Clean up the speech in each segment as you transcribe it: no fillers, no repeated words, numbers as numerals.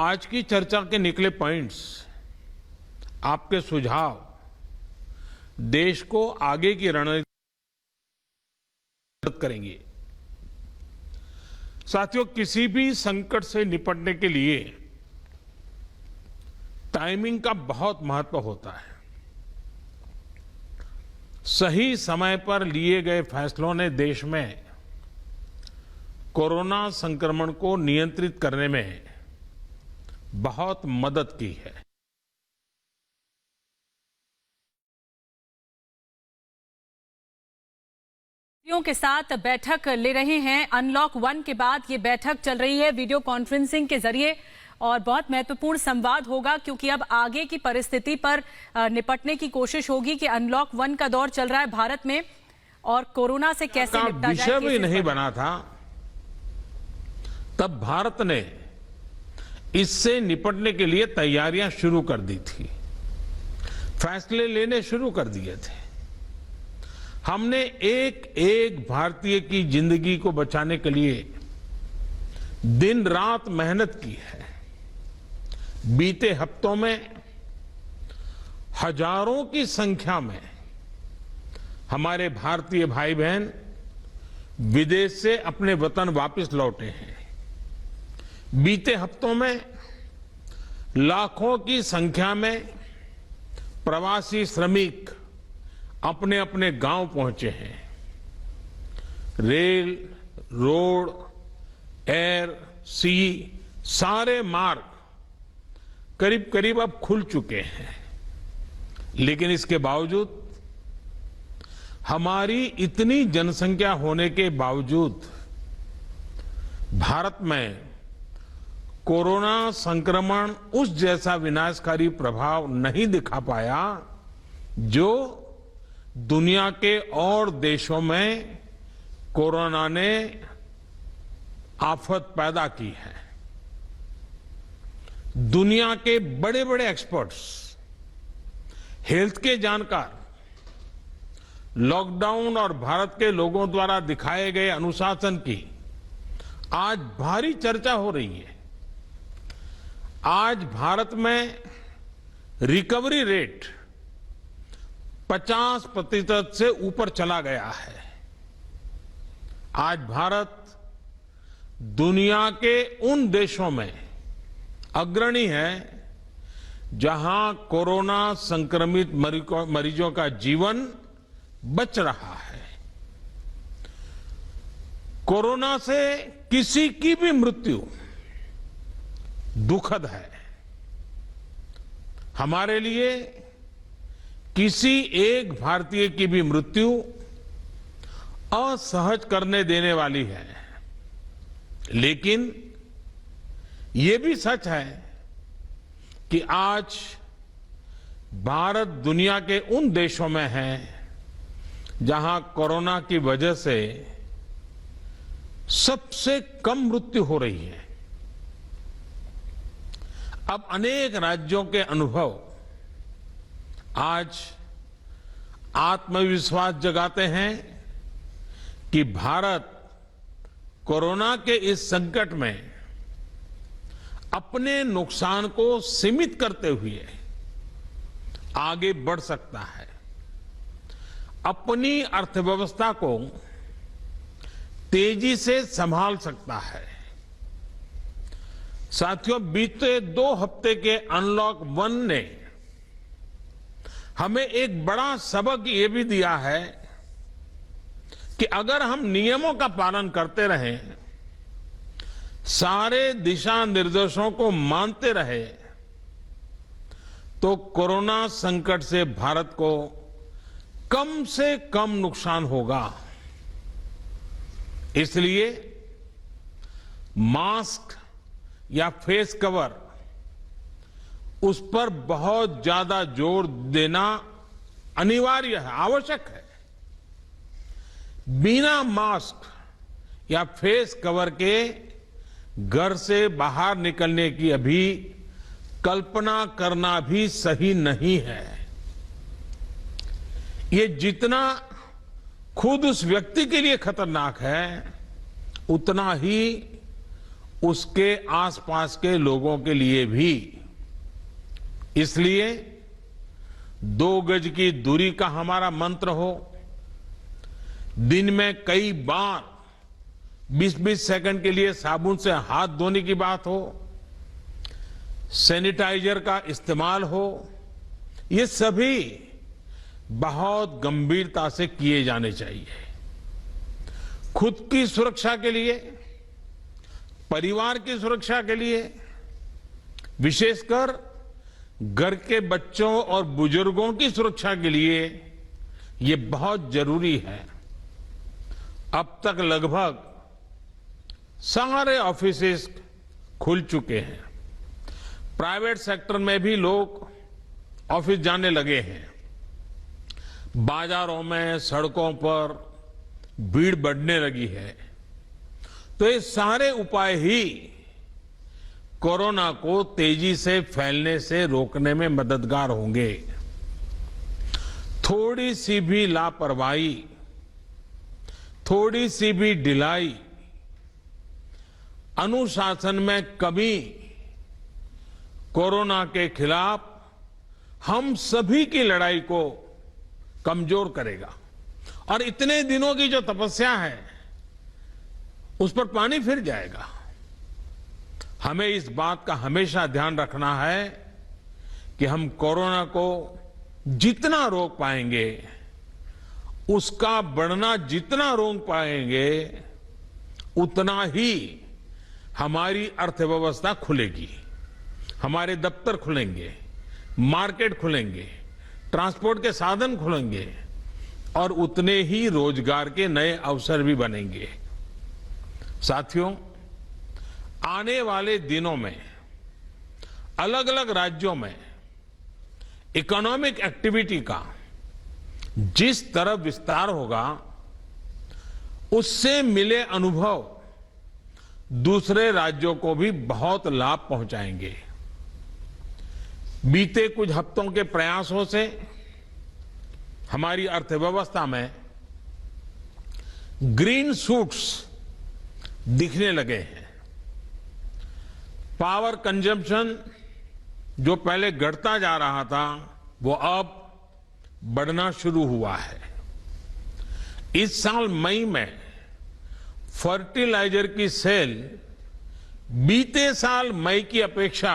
आज की चर्चा के निकले पॉइंट्स, आपके सुझाव देश को आगे की रणनीति मदद करेंगे। साथियों, किसी भी संकट से निपटने के लिए टाइमिंग का बहुत महत्व होता है। सही समय पर लिए गए फैसलों ने देश में कोरोना संक्रमण को नियंत्रित करने में बहुत मदद की है। के साथ बैठक ले रहे हैं। अनलॉक 1 के बाद ये बैठक चल रही है वीडियो कॉन्फ्रेंसिंग के जरिए और बहुत महत्वपूर्ण संवाद होगा, क्योंकि अब आगे की परिस्थिति पर निपटने की कोशिश होगी कि अनलॉक 1 का दौर चल रहा है भारत में और कोरोना से कैसे निपटा जाए। विषय भी नहीं बना था, तब भारत ने इससे निपटने के लिए तैयारियां शुरू कर दी थी, फैसले लेने शुरू कर दिए थे। हमने एक एक भारतीय की जिंदगी को बचाने के लिए दिन रात मेहनत की है। बीते हफ्तों में हजारों की संख्या में हमारे भारतीय भाई बहन विदेश से अपने वतन वापस लौटे हैं। बीते हफ्तों में लाखों की संख्या में प्रवासी श्रमिक अपने अपने गांव पहुंचे हैं। रेल, रोड, एयर, सी सारे मार्ग करीब करीब अब खुल चुके हैं। लेकिन इसके बावजूद, हमारी इतनी जनसंख्या होने के बावजूद भारत में कोरोना संक्रमण उस जैसा विनाशकारी प्रभाव नहीं दिखा पाया जो दुनिया के और देशों में कोरोना ने आफत पैदा की है। दुनिया के बड़े बड़े एक्सपर्ट्स, हेल्थ के जानकार, लॉकडाउन और भारत के लोगों द्वारा दिखाए गए अनुशासन की आज भारी चर्चा हो रही है। आज भारत में रिकवरी रेट 50% से ऊपर चला गया है। आज भारत दुनिया के उन देशों में अग्रणी है जहां कोरोना संक्रमित मरीजों का जीवन बच रहा है। कोरोना से किसी की भी मृत्यु दुखद है। हमारे लिए किसी एक भारतीय की भी मृत्यु असहज करने देने वाली है। लेकिन ये भी सच है कि आज भारत दुनिया के उन देशों में है जहां कोरोना की वजह से सबसे कम मृत्यु हो रही है। अब अनेक राज्यों के अनुभव आज आत्मविश्वास जगाते हैं कि भारत कोरोना के इस संकट में अपने नुकसान को सीमित करते हुए आगे बढ़ सकता है, अपनी अर्थव्यवस्था को तेजी से संभाल सकता है। साथियों, बीते 2 हफ्ते के अनलॉक 1 ने हमें एक बड़ा सबक ये भी दिया है कि अगर हम नियमों का पालन करते रहें, सारे दिशा निर्देशों को मानते रहे, तो कोरोना संकट से भारत को कम से कम नुकसान होगा। इसलिए मास्क या फेस कवर, उस पर बहुत ज्यादा जोर देना अनिवार्य है, आवश्यक है। बिना मास्क या फेस कवर के घर से बाहर निकलने की अभी कल्पना करना भी सही नहीं है। ये जितना खुद उस व्यक्ति के लिए खतरनाक है, उतना ही उसके आसपास के लोगों के लिए भी। इसलिए 2 गज की दूरी का हमारा मंत्र हो, दिन में कई बार 20-20 सेकंड के लिए साबुन से हाथ धोने की बात हो, सैनिटाइजर का इस्तेमाल हो, ये सभी बहुत गंभीरता से किए जाने चाहिए। खुद की सुरक्षा के लिए, परिवार की सुरक्षा के लिए, विशेषकर घर के बच्चों और बुजुर्गों की सुरक्षा के लिए ये बहुत जरूरी है। अब तक लगभग सारे ऑफिसेस खुल चुके हैं। प्राइवेट सेक्टर में भी लोग ऑफिस जाने लगे हैं। बाजारों में, सड़कों पर भीड़ बढ़ने लगी है। तो ये सारे उपाय ही कोरोना को तेजी से फैलने से रोकने में मददगार होंगे। थोड़ी सी भी लापरवाही, थोड़ी सी भी ढिलाई, अनुशासन में कमी कोरोना के खिलाफ हम सभी की लड़ाई को कमजोर करेगा। और इतने दिनों की जो तपस्या है उस पर पानी फिर जाएगा। हमें इस बात का हमेशा ध्यान रखना है कि हम कोरोना को जितना रोक पाएंगे, उसका बढ़ना जितना रोक पाएंगे, उतना ही हमारी अर्थव्यवस्था खुलेगी, हमारे दफ्तर खुलेंगे, मार्केट खुलेंगे, ट्रांसपोर्ट के साधन खुलेंगे और उतने ही रोजगार के नए अवसर भी बनेंगे। साथियों, आने वाले दिनों में अलग अलग राज्यों में इकोनॉमिक एक्टिविटी का जिस तरह विस्तार होगा, उससे मिले अनुभव दूसरे राज्यों को भी बहुत लाभ पहुंचाएंगे। बीते कुछ हफ्तों के प्रयासों से हमारी अर्थव्यवस्था में ग्रीन शूट्स दिखने लगे हैं। पावर कंजम्पशन जो पहले घटता जा रहा था, वो अब बढ़ना शुरू हुआ है। इस साल मई में फर्टिलाइजर की सेल बीते साल मई की अपेक्षा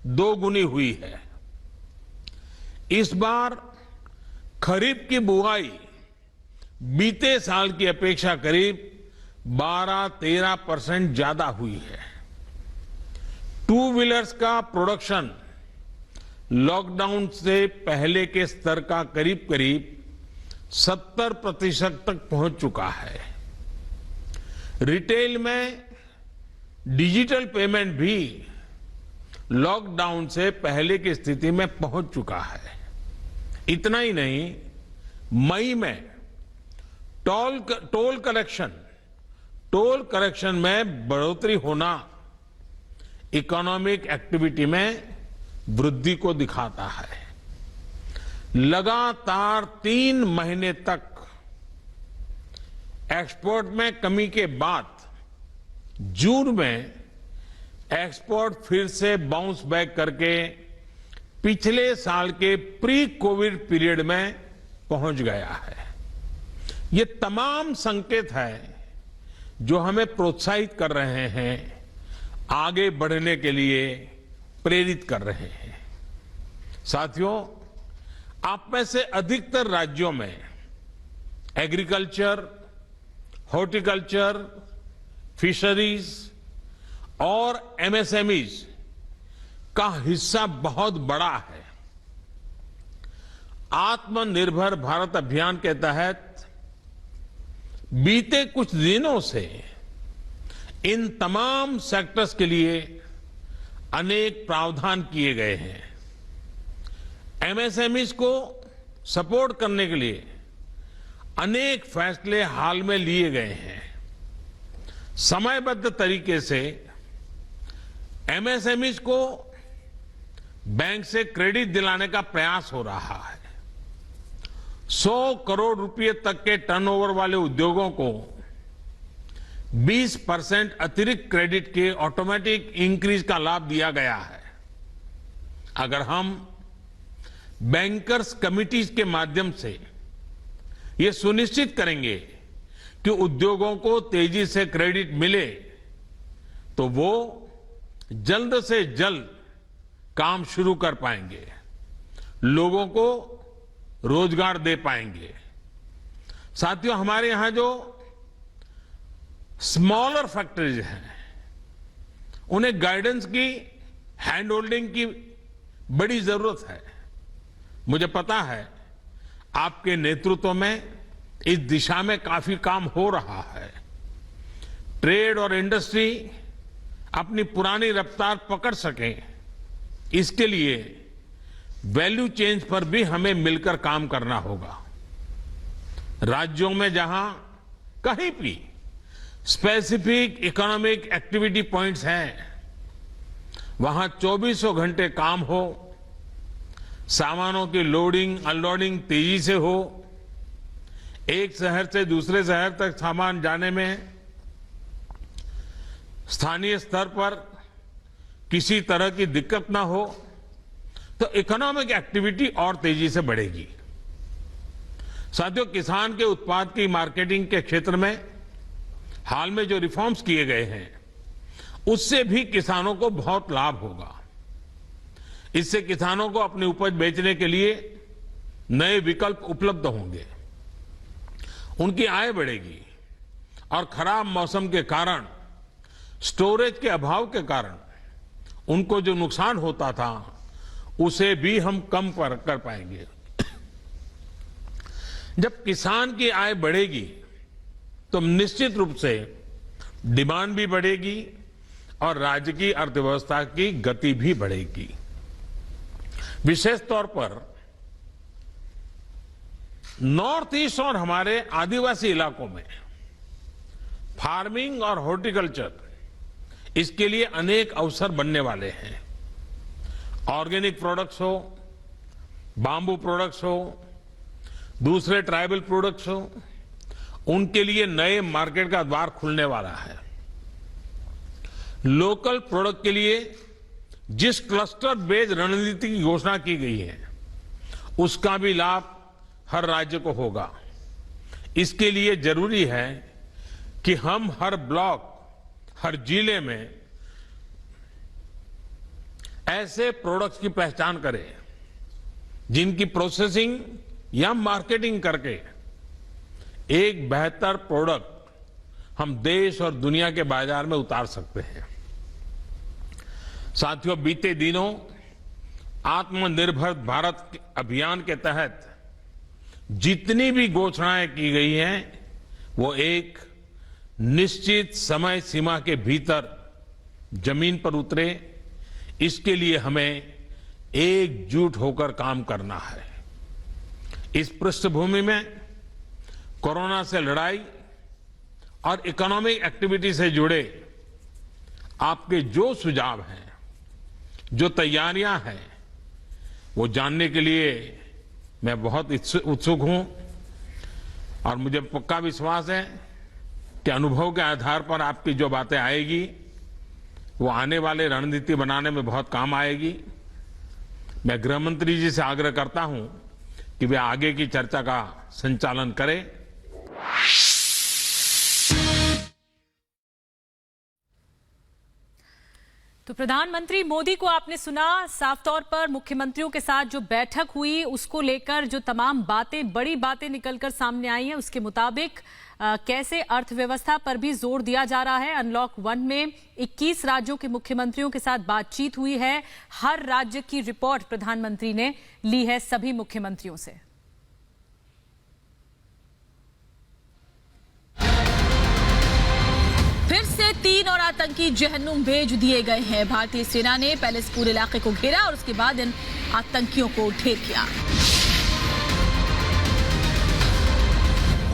2 गुनी हुई है। इस बार खरीफ की बुआई बीते साल की अपेक्षा करीब 12-13% ज्यादा हुई है। 2 व्हीलर्स का प्रोडक्शन लॉकडाउन से पहले के स्तर का करीब करीब 70% तक पहुंच चुका है। रिटेल में डिजिटल पेमेंट भी लॉकडाउन से पहले की स्थिति में पहुंच चुका है। इतना ही नहीं, मई में टोल कलेक्शन में बढ़ोतरी होना इकोनॉमिक एक्टिविटी में वृद्धि को दिखाता है। लगातार 3 महीने तक एक्सपोर्ट में कमी के बाद जून में एक्सपोर्ट फिर से बाउंस बैक करके पिछले साल के प्री कोविड पीरियड में पहुंच गया है। ये तमाम संकेत है जो हमें प्रोत्साहित कर रहे हैं, आगे बढ़ने के लिए प्रेरित कर रहे हैं। साथियों, आप में से अधिकतर राज्यों में एग्रीकल्चर, हॉर्टिकल्चर, फिशरीज और एमएसएमईज का हिस्सा बहुत बड़ा है। आत्मनिर्भर भारत अभियान के तहत बीते कुछ दिनों से इन तमाम सेक्टर्स के लिए अनेक प्रावधान किए गए हैं। एमएसएमईज को सपोर्ट करने के लिए अनेक फैसले हाल में लिए गए हैं। समयबद्ध तरीके से एमएसएमईज को बैंक से क्रेडिट दिलाने का प्रयास हो रहा है। 100 करोड़ रुपए तक के टर्नओवर वाले उद्योगों को 20% अतिरिक्त क्रेडिट के ऑटोमेटिक इंक्रीज का लाभ दिया गया है। अगर हम बैंकर्स कमिटीज के माध्यम से ये सुनिश्चित करेंगे कि उद्योगों को तेजी से क्रेडिट मिले तो वो जल्द से जल्द काम शुरू कर पाएंगे, लोगों को रोजगार दे पाएंगे। साथियों, हमारे यहां जो स्मॉलर फैक्ट्रीज हैं उन्हें गाइडेंस की, हैंड होल्डिंग की बड़ी जरूरत है। मुझे पता है आपके नेतृत्व में इस दिशा में काफी काम हो रहा है। ट्रेड और इंडस्ट्री अपनी पुरानी रफ्तार पकड़ सके, इसके लिए वैल्यू चेंज पर भी हमें मिलकर काम करना होगा। राज्यों में जहां कहीं भी स्पेसिफिक इकोनॉमिक एक्टिविटी पॉइंट्स हैं, वहां 24 घंटे काम हो, सामानों की लोडिंग अनलोडिंग तेजी से हो, एक शहर से दूसरे शहर तक सामान जाने में स्थानीय स्तर पर किसी तरह की दिक्कत ना हो, तो इकोनॉमिक एक्टिविटी और तेजी से बढ़ेगी। साथियों, किसान के उत्पाद की मार्केटिंग के क्षेत्र में हाल में जो रिफॉर्म्स किए गए हैं, उससे भी किसानों को बहुत लाभ होगा। इससे किसानों को अपनी उपज बेचने के लिए नए विकल्प उपलब्ध होंगे, उनकी आय बढ़ेगी और खराब मौसम के कारण, स्टोरेज के अभाव के कारण उनको जो नुकसान होता था उसे भी हम कम कर पाएंगे। जब किसान की आय बढ़ेगी तो निश्चित रूप से डिमांड भी बढ़ेगी और राज्य की अर्थव्यवस्था की गति भी बढ़ेगी। विशेष तौर पर नॉर्थ ईस्ट और हमारे आदिवासी इलाकों में फार्मिंग और हॉर्टिकल्चर, इसके लिए अनेक अवसर बनने वाले हैं। ऑर्गेनिक प्रोडक्ट्स हो, बांबू प्रोडक्ट्स हो, दूसरे ट्राइबल प्रोडक्ट्स हो, उनके लिए नए मार्केट का द्वार खुलने वाला है। लोकल प्रोडक्ट के लिए जिस क्लस्टर बेस्ड रणनीति की घोषणा की गई है, उसका भी लाभ हर राज्य को होगा। इसके लिए जरूरी है कि हम हर ब्लॉक, हर जिले में ऐसे प्रोडक्ट्स की पहचान करें जिनकी प्रोसेसिंग या मार्केटिंग करके एक बेहतर प्रोडक्ट हम देश और दुनिया के बाजार में उतार सकते हैं। साथियों, बीते दिनों आत्मनिर्भर भारत अभियान के तहत जितनी भी घोषणाएं की गई हैं, वो एक निश्चित समय सीमा के भीतर जमीन पर उतरे, इसके लिए हमें एकजुट होकर काम करना है। इस पृष्ठभूमि में कोरोना से लड़ाई और इकोनॉमिक एक्टिविटी से जुड़े आपके जो सुझाव हैं, जो तैयारियां हैं, वो जानने के लिए मैं बहुत उत्सुक हूं और मुझे पक्का विश्वास है कि अनुभव के आधार पर आपकी जो बातें आएगी वो आने वाले रणनीति बनाने में बहुत काम आएगी। मैं गृह मंत्री जी से आग्रह करता हूं कि वे आगे की चर्चा का संचालन करें। तो प्रधानमंत्री मोदी को आपने सुना, साफ तौर पर मुख्यमंत्रियों के साथ जो बैठक हुई उसको लेकर जो तमाम बातें, बड़ी बातें निकलकर सामने आई हैं, उसके मुताबिक कैसे अर्थव्यवस्था पर भी जोर दिया जा रहा है। अनलॉक 1 में 21 राज्यों के मुख्यमंत्रियों के साथ बातचीत हुई है। हर राज्य की रिपोर्ट प्रधानमंत्री ने ली है सभी मुख्यमंत्रियों से। फिर से 3 और आतंकी जहन्नुम भेज दिए गए हैं। भारतीय सेना ने पहले इस पूरे इलाके को घेरा और उसके बाद इन आतंकियों को ढेर किया।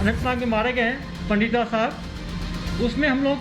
अनंतनाग में मारे गए हैं पंडिता साहब, उसमें हम लोग